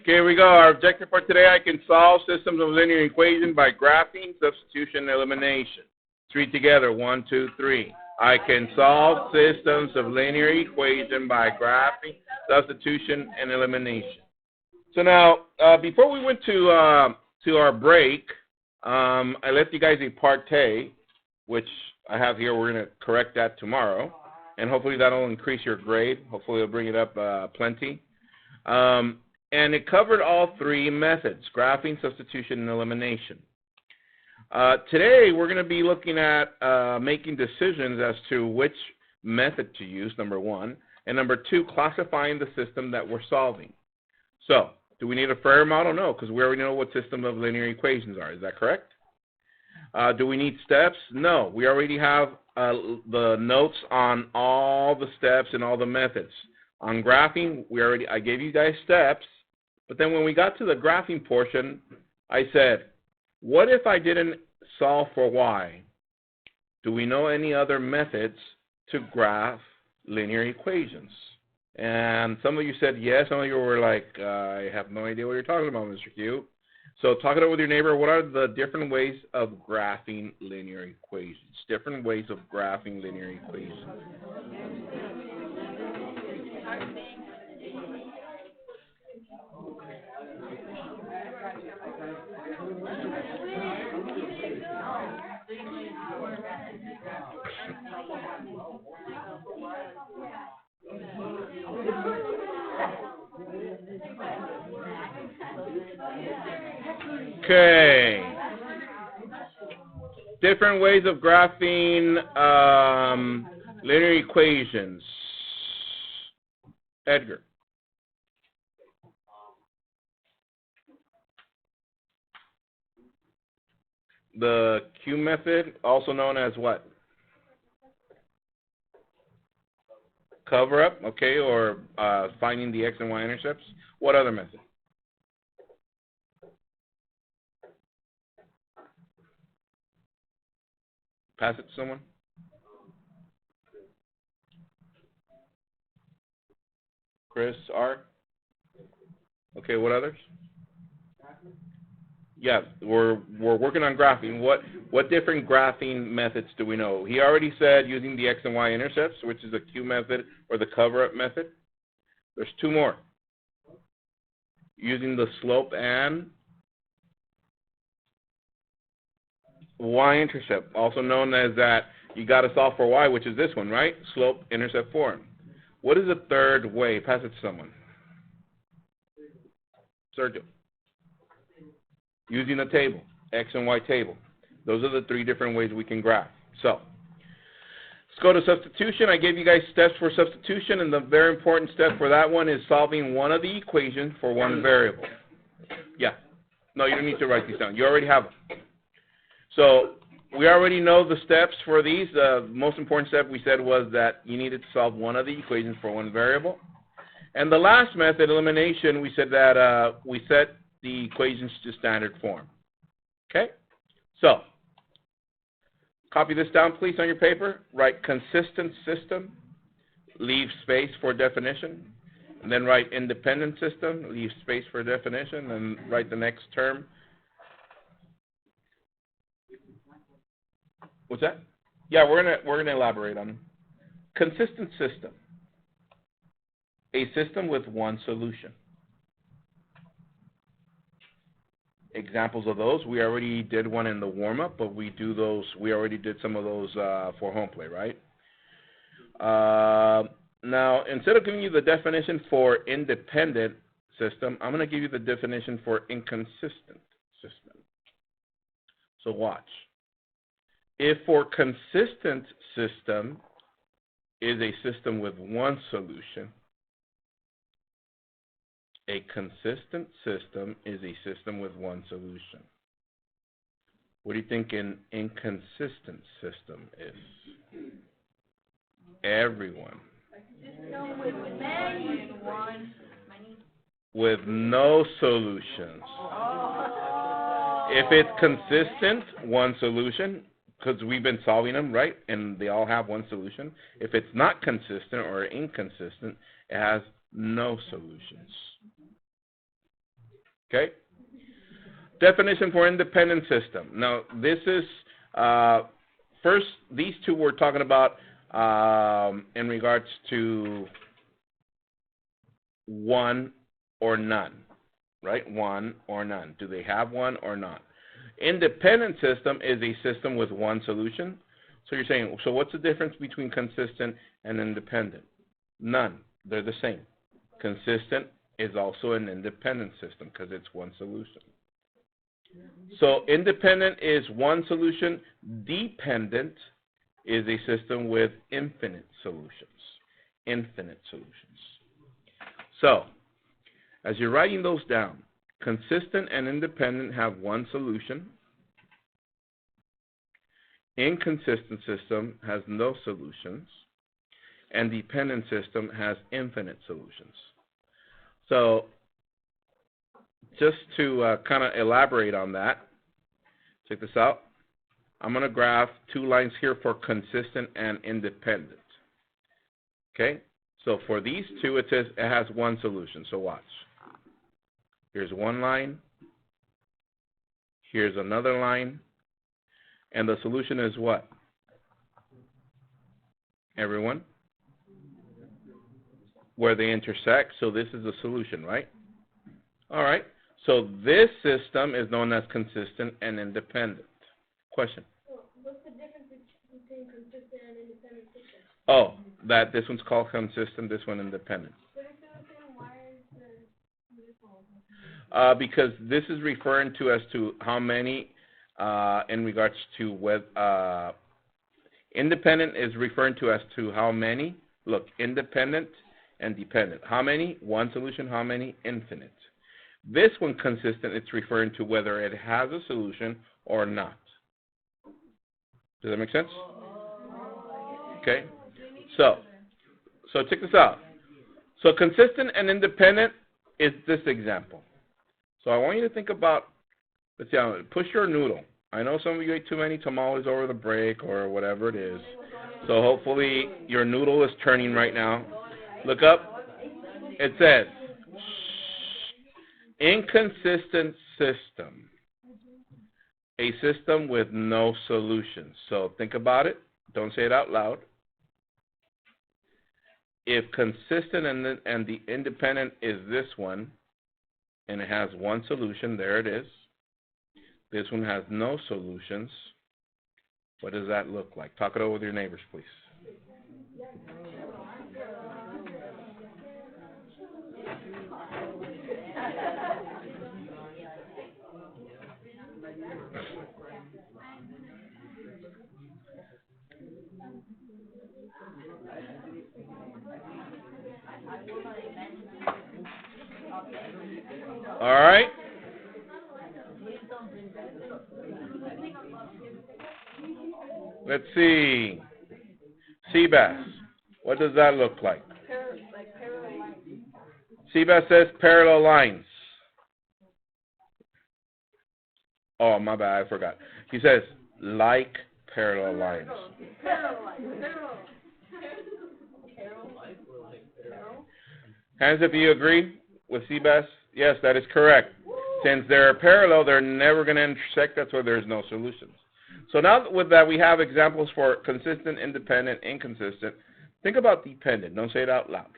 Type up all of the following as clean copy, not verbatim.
Okay, here we go. Our objective for today, I can solve systems of linear equation by graphing, substitution, and elimination. Let's read together. 1, 2, 3. I can solve systems of linear equation by graphing, substitution, and elimination. So now, before we went to our break, I left you guys a parte, which I have here. We're going to correct that tomorrow, and hopefully that will increase your grade. Hopefully it'll bring it up plenty. And it covered all three methods: graphing, substitution, and elimination. Today, we're going to be looking at making decisions as to which method to use, number one, and number two, classifying the system that we're solving. So, do we need a Fourier model? No, because we already know what system of linear equations are. Is that correct? Do we need steps? No, we already have the notes on all the steps and all the methods. On graphing, I gave you guys steps, but then when we got to the graphing portion, I said, what if I didn't solve for y? Do we know any other methods to graph linear equations? And some of you said yes. Some of you were like, I have no idea what you're talking about, Mr. Q. So talk it out with your neighbor. What are the different ways of graphing linear equations? Different ways of graphing linear equations. Okay. Different ways of graphing linear equations. Edgar. The Q method, also known as what? Cover up, okay, or finding the x and y intercepts. What other method? Pass it to someone. Chris, Art. Okay, what others? Yeah, we're working on graphing. What different graphing methods do we know? He already said using the x and y intercepts, which is the Q method or the cover-up method. There's two more. Using the slope and y-intercept, also known as that you got to solve for y, which is this one, right? Slope-intercept form. What is the third way? Pass it to someone. Sergio. Using a table, x and y table. Those are the three different ways we can graph. So, let's go to substitution. I gave you guys steps for substitution, and the very important step for that one is solving one of the equations for one variable. Yeah. No, you don't need to write these down. You already have them. So, we already know the steps for these. The most important step we said was that you needed to solve one of the equations for one variable. And the last method, elimination, we said that we set the equations to standard form. Okay? So, copy this down, please, on your paper. Write consistent system, leave space for definition, and then write independent system, leave space for definition, and write the next term. What's that? Yeah, we're gonna elaborate on them. Consistent system. A system with one solution. Examples of those, we already did one in the warm-up, but we already did some of those for home play, right? Now, instead of giving you the definition for independent system, I'm going to give you the definition for inconsistent system. So watch. If for consistent system is a system with one solution, a consistent system is a system with one solution. What do you think an inconsistent system is? Everyone. With no solutions. If it's consistent, one solution, because we've been solving them, right? And they all have one solution. If it's not consistent or inconsistent, it has no solutions. Okay? Definition for independent system. Now, this is, first, these two we're talking about in regards to one or none, right? One or none. Do they have one or not? Independent system is a system with one solution. So you're saying, so what's the difference between consistent and independent? None. They're the same. Consistent is also an independent system because it's one solution. So independent is one solution. Dependent is a system with infinite solutions. Infinite solutions. So, as you're writing those down, consistent and independent have one solution. Inconsistent system has no solutions. And dependent system has infinite solutions. So, just to kind of elaborate on that, check this out. I'm going to graph two lines here for consistent and independent. Okay? So for these two, it says it has one solution. So watch. Here's one line. Here's another line. And the solution is what? Everyone? Where they intersect. So this is the solution, right? All right. So this system is known as consistent and independent. Question? What's the difference between consistent and independent systems? Oh, that this one's called consistent, this one independent. But if it's the same, why is this one? Because this is referring to as to how many in regards to whether independent is referring to as to how many. Look, independent and dependent. How many? One solution. How many? Infinite. This one consistent, it's referring to whether it has a solution or not. Does that make sense? Okay. So check this out. So consistent and independent is this example. So I want you to think about, let's see, push your noodle. I know some of you ate too many tamales over the break or whatever it is. So hopefully your noodle is turning right now. Look up. It says, inconsistent system. A system with no solution. So think about it. Don't say it out loud. If consistent and the independent is this one, and it has one solution, there it is. This one has no solutions. What does that look like? Talk it over with your neighbors, please. All right. Let's see. Seabass. What does that look like? Seabass says parallel lines. Oh, my bad. I forgot. He says like parallel lines. Hands if you agree with Seabass. Yes, that is correct. Since they're parallel, they're never going to intersect. That's why there's no solutions. So now with that, we have examples for consistent, independent, inconsistent. Think about dependent. Don't say it out loud.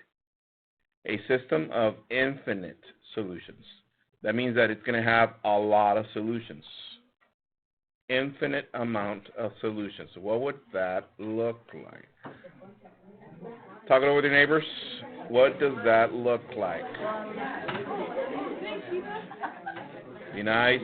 A system of infinite solutions. That means that it's going to have a lot of solutions. Infinite amount of solutions. So what would that look like? Talk it over with your neighbors. What does that look like? Be nice.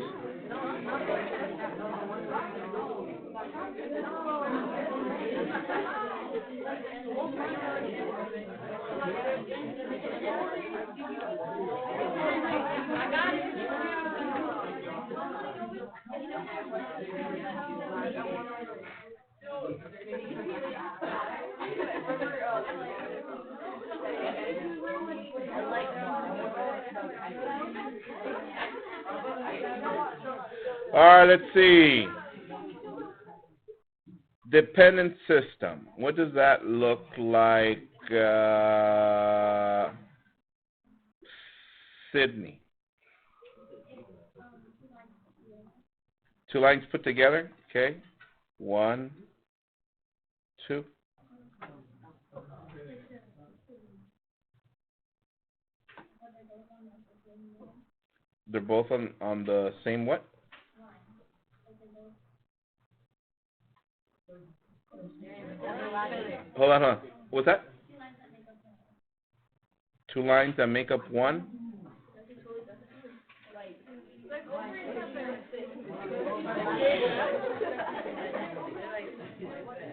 All right, let's see. Dependent system. What does that look like, Sydney? Two lines put together, okay? 1, 2. They're both on the same what? Hold on. What's that? Two lines that make up one?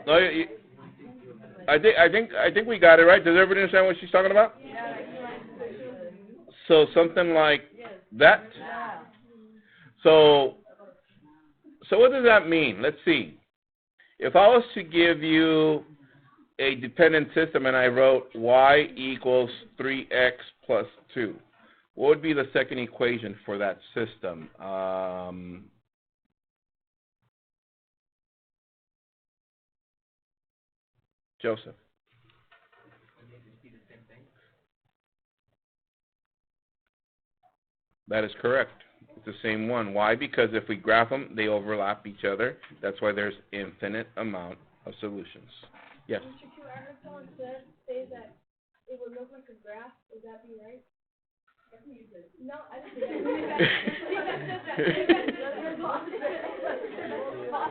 No, I think we got it right. Does everybody understand what she's talking about? So something like that. So what does that mean? Let's see. If I was to give you a dependent system and I wrote y equals 3x plus 2, what would be the second equation for that system? Joseph. That is correct. It's the same one. Why? Because if we graph them, they overlap each other. That's why there's infinite amount of solutions. Yes? Mr. Q, I heard someone say that it would look like a graph. Would that be right? No, I didn't.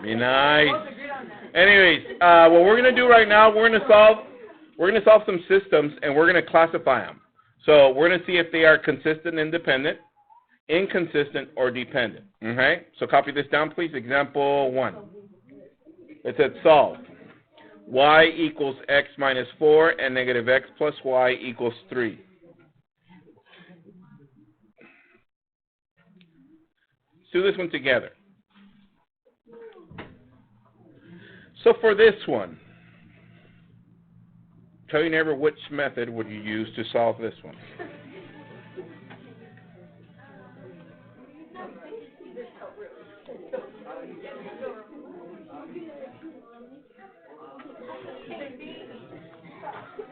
Be nice. Anyways, what we're going to do right now, we're going to solve some systems, and we're going to classify them. So we're going to see if they are consistent, independent, inconsistent, or dependent. Okay? So copy this down, please. Example 1. It said solve. Y equals x minus 4 and negative x plus y equals 3. Let's do this one together. So for this one, tell your neighbor which method would you use to solve this one.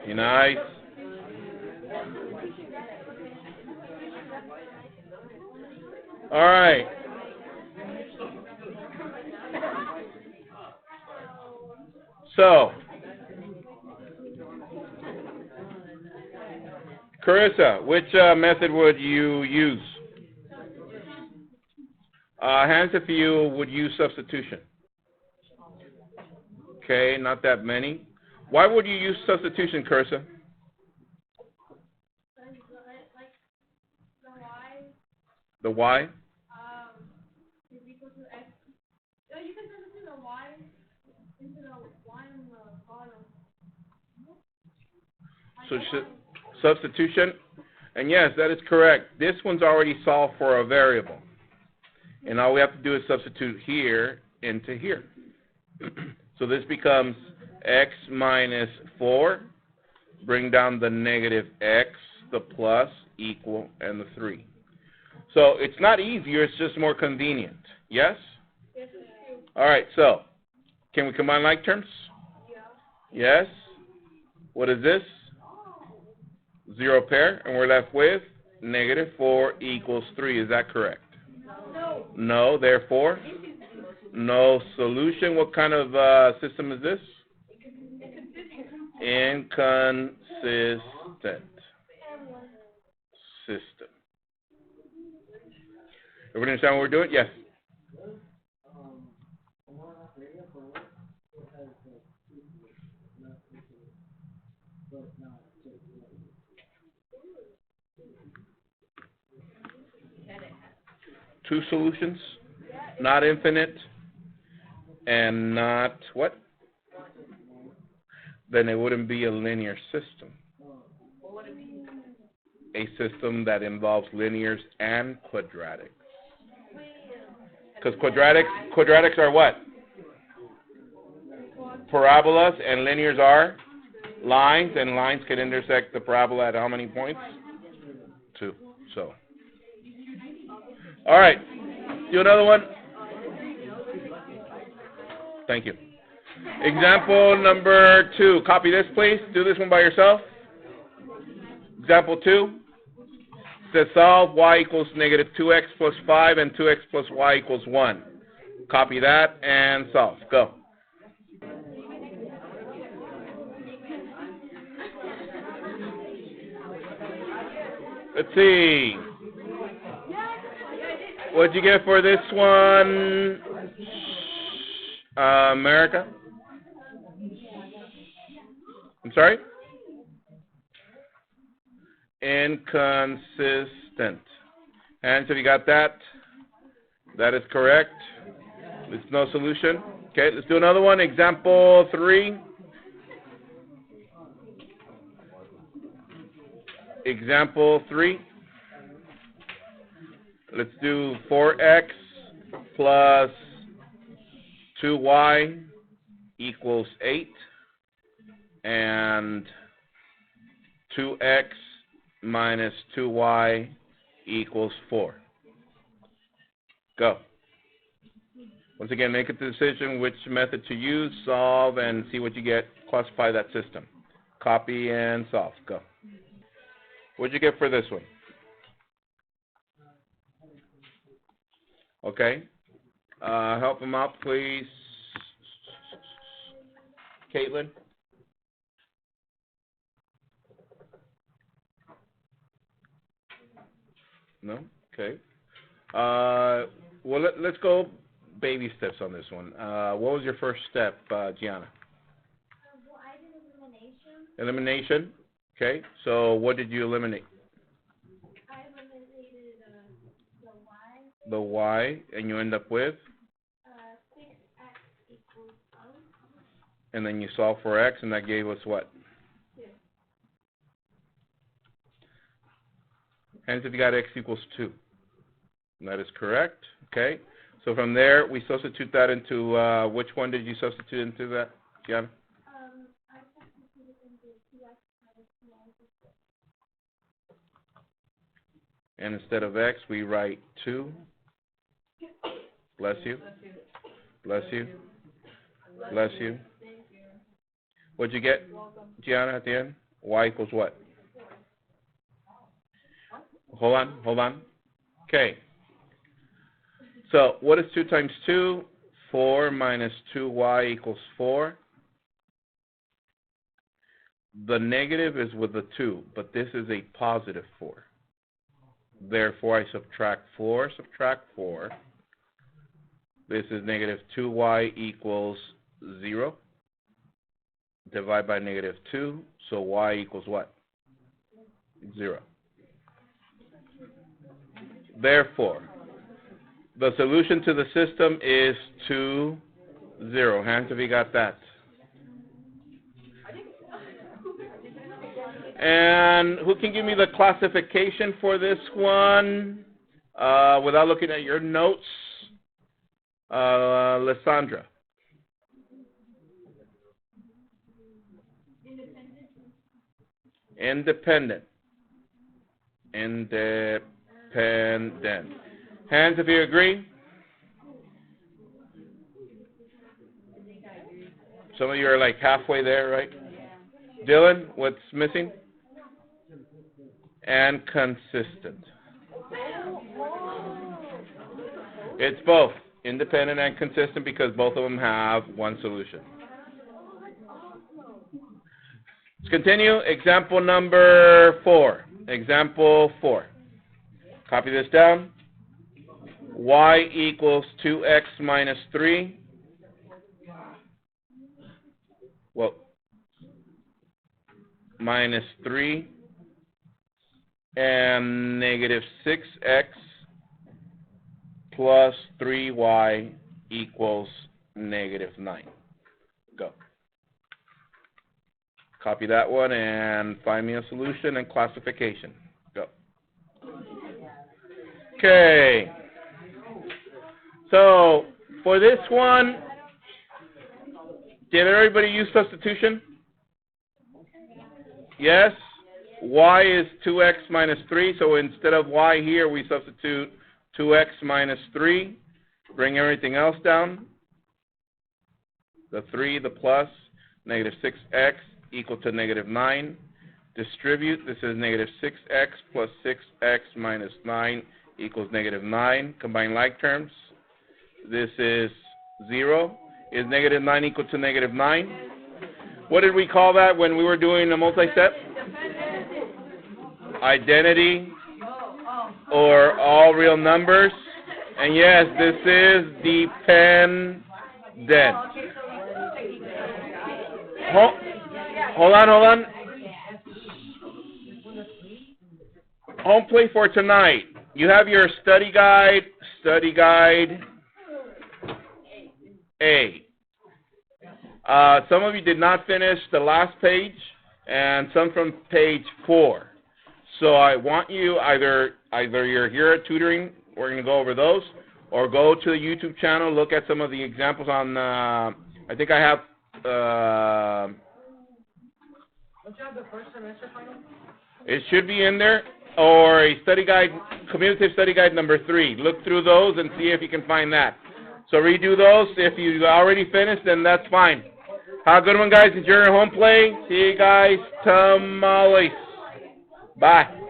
Be nice. All right. So, Carissa, which method would you use? Hands if you would use substitution. Okay, not that many. Why would you use substitution, Carissa? The y? Is equal to x. You can substitute the y into the y on the bottom. So substitution, and yes, that is correct. This one's already solved for a variable, and all we have to do is substitute here into here. So this becomes x minus 4, bring down the negative x, the plus, equal, and the 3. So it's not easier, it's just more convenient. Yes? Yes, it's true. All right, so can we combine like terms? Yeah. Yes. What is this? 0 pair, and we're left with negative 4 equals 3. Is that correct? No. No, therefore, no solution. What kind of system is this? Inconsistent system. Everybody understand what we're doing? Yes. Two solutions, not infinite, and not what? Then it wouldn't be a linear system. A system that involves linears and quadratics. Because quadratics are what? Parabolas, and linears are lines, and lines can intersect the parabola at how many points? 2. So, all right. Do another one. Thank you. Example number 2. Copy this, please. Do this one by yourself. Example 2. Says solve y equals negative 2x plus 5 and 2x plus y equals 1. Copy that and solve. Go. Let's see. What'd you get for this one, America? I'm sorry? Inconsistent. Hands, have you got that? That is correct. There's no solution. Okay, let's do another one. Example 3. Example 3. Let's do 4x plus 2y equals 8 and 2x minus 2y equals 4. Go. Once again, make a decision which method to use, solve, and see what you get. Classify that system. Copy and solve. Go. What'd you get for this one? Okay. Help him out, please. Caitlin? No? Okay. Well, let's go baby steps on this one. What was your first step, Gianna? Well, I did elimination. Elimination? Okay. So what did you eliminate? I eliminated the y. The y, and you end up with? 6x equals 12. And then you solve for x, and that gave us what? 2. Hands if you got x equals 2. And that is correct. Okay. So from there, we substitute that into, which one did you substitute into that, Gianna? I substituted into 2x minus 2y equals 4. And instead of x, we write 2. Bless you. Bless you. Bless you. What'd you get, Gianna, at the end? Y equals what? Hold on. Okay. So what is 2 times 2? 4 minus 2y equals 4. The negative is with the 2, but this is a positive 4. Therefore, I subtract 4. This is negative 2y equals 0. Divide by negative 2, so y equals what? 0. Therefore, the solution to the system is 2, 0. Hands if you got that. And who can give me the classification for this one without looking at your notes? Lysandra. Independent. Hands if you agree. Some of you are like halfway there, right? Dylan, what's missing? And consistent. It's both independent and consistent because both of them have one solution. Let's continue. Example number 4. Example 4. Copy this down. Y equals 2x minus 3. Well, minus 3 and negative 6x plus 3y equals negative 9. Go. Copy that one and find me a solution and classification. Go. Okay. So, for this one, did everybody use substitution? Yes? Y is 2x minus 3, so instead of y here, we substitute 2x minus 3. Bring everything else down. The 3, the plus, negative 6x equal to negative 9. Distribute, this is negative 6x plus 6x minus 9 equals negative 9. Combine like terms. This is 0. Is negative 9 equal to negative 9? What did we call that when we were doing a multi-step? Identity, or all real numbers. And yes, this is dependent. Hold on. Home plate for tonight. You have your study guide A. Some of you did not finish the last page, and some from page 4. So I want you, either you're here at tutoring, we're going to go over those, or go to the YouTube channel, look at some of the examples on, I think I have, Don't you have the first semester final? it should be in there, or a study guide, cumulative study guide number 3. Look through those and see if you can find that. So redo those. If you already finished, then that's fine. Have a good one, guys. Enjoy your home play. See you guys tomorrow. Bye.